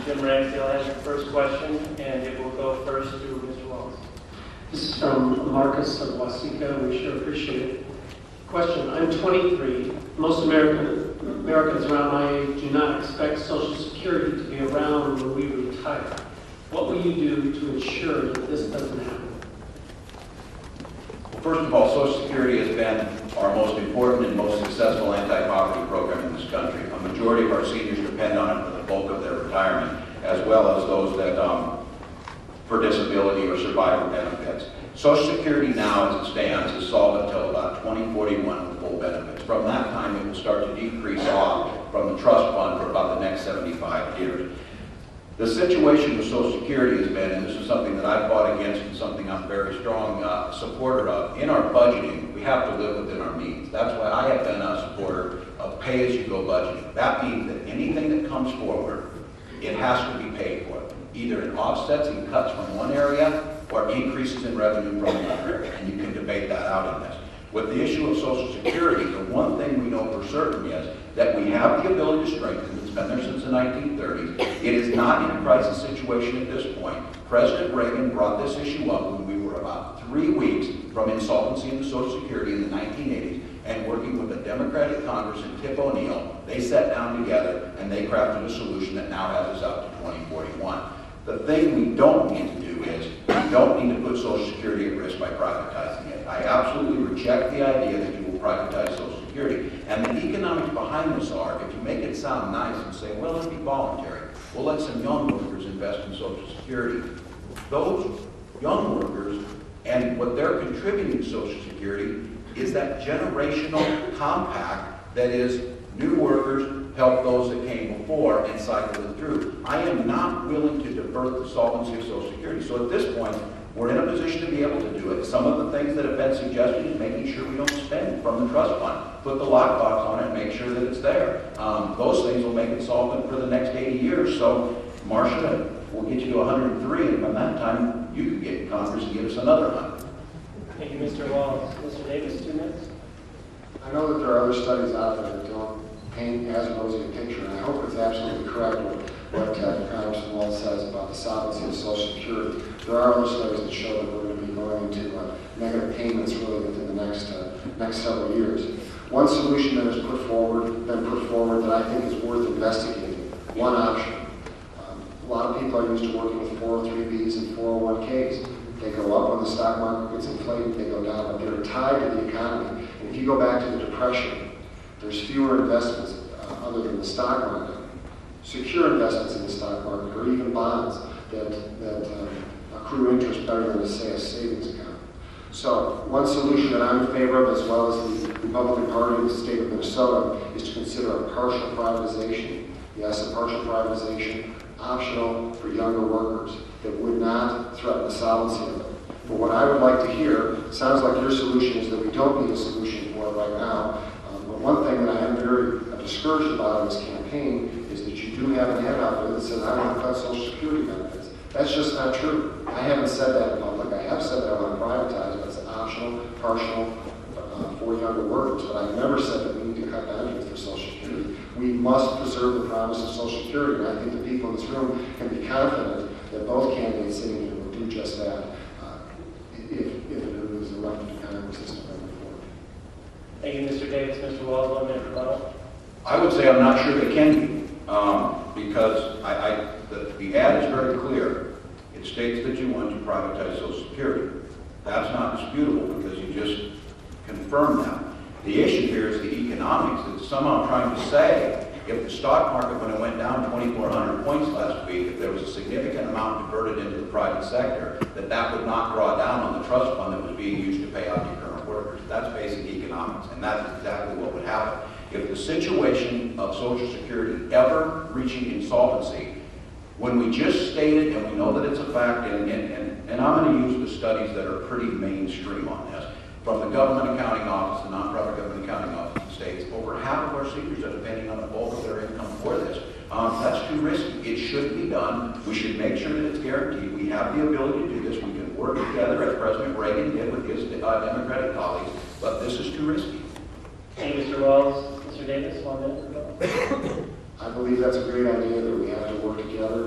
Jim Ramsdale has your first question, and it will go first to Mr. Walz. This is from Marcus of Waseca. We sure appreciate it. Question: I'm 23. Most Americans around my age do not expect Social Security to be around when we retire. What will you do to ensure that this doesn't happen? Well, first of all, Social Security has been our most important and most successful anti-poverty program in this country. A majority of our seniors depend on it for the bulk of their retirement, as well as those that for disability or survivor benefits. Social Security now, as it stands, is solvent until about 2041 with full benefits. From that time, it will start to decrease off from the trust fund for about the next 75 years. The situation with Social Security has been, and this is something that I've fought against and something I'm very strong supporter of, in our budgeting, we have to live within our means. That's why I have been a supporter of pay-as-you-go budgeting. That means that anything that comes forward, it has to be paid for. Either in offsets and cuts from one area or increases in revenue from another area, and you can debate that out in this. With the issue of Social Security, the one thing we know for certain is that we have the ability to strengthen. It's been there since the 1930s. It is not in a crisis situation at this point. President Reagan brought this issue up when we were about 3 weeks from insolvency into Social Security in the 1980s, and working with the Democratic Congress and Tip O'Neill, they sat down together and they crafted a solution that now has us out to 2041. The thing we don't need to do is, we don't need to put Social Security at risk by privatizing it. I absolutely reject the idea that you will privatize Social Security. And the economics behind this are, if you make it sound nice and say, well, it'll be voluntary. We'll let some young workers invest in Social Security. Those young workers and what they're contributing to Social Security is that generational compact that is new workers help those that came before and cycle it through. I am not willing to divert the solvency of Social Security. So at this point, we're in a position to be able to do it. Some of the things that have been suggested is making sure we don't spend from the trust fund. Put the lockbox on it and make sure that it's there. Those things will make it solvent for the next 80 years. So, Marcia, we'll get you to 103, and by that time, you can get in Congress and give us another 100. Thank you, Mr. Walz. Mr. Davis, 2 minutes. I know that there are other studies out there that don't paint as rosy a picture, and I hope it's absolutely correct what Congressman Walz says about the solvency of Social Security. There are other studies that show that we're going to be going into negative payments really within the next several years. One solution that has been put forward that I think is worth investigating, one option. A lot of people are used to working with 403Bs and 401Ks. They go up when the stock market gets inflated, they go down, but they're tied to the economy. And if you go back to the Depression, there's fewer investments other than the stock market, secure investments in the stock market, or even bonds that accrue interest better than, say, a savings account. So one solution that I'm in favor of, as well as the Republican Party in the state of Minnesota, is to consider a partial privatization. Yes, a partial privatization, optional for younger workers, that would not threaten the solvency of it. But what I would like to hear, sounds like your solution is that we don't need a solution for it right now. But one thing that I am very discouraged about in this campaign is that you do have an ad out there that says, I want to cut Social Security benefits. That's just not true. I haven't said that in public. I have said that I want to privatize, but it's optional, partial for younger workers. But I've never said that we need to cut benefits for Social Security. We must preserve the promise of Social Security, and I think the people in this room can be confident that both candidates sitting here will do just that if it was elected to Congress this November 4th. Thank you, Mr. Davis. Mr. Walz, 1 minute rebuttal. I would say I'm not sure they can be, because the ad is very clear. It states that you want to privatize Social Security. That's not disputable because you just confirmed that. The issue here is the economics. It's somehow trying to say if the stock market, when it went down 2,400 points last week, if there was a significant amount diverted into the private sector, that would not draw down on the trust fund that was being used to pay out to current workers. That's basic economics, and that's exactly what would happen. If the situation of Social Security ever reaching insolvency, when we just stated, and we know that it's a fact, and I'm going to use the studies that are pretty mainstream on this, from the Government Accounting Office, the Nonprofit Government Accounting Office in the states, over half of our seniors are depending on the bulk of their income for this. That's too risky. It should be done. We should make sure that it's guaranteed. We have the ability to do this. We can work together as President Reagan did with his Democratic colleagues, but this is too risky. Thank you, Mr. Walz. Mr. Davis, 1 minute rebuttal. I believe that's a great idea, that we have to work together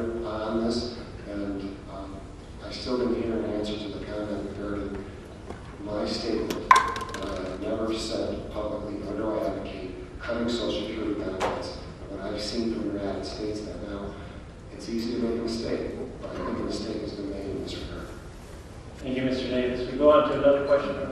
mistake, but I think a mistake has been made in this regard. Thank you, Mr. Davis. We go on to another question from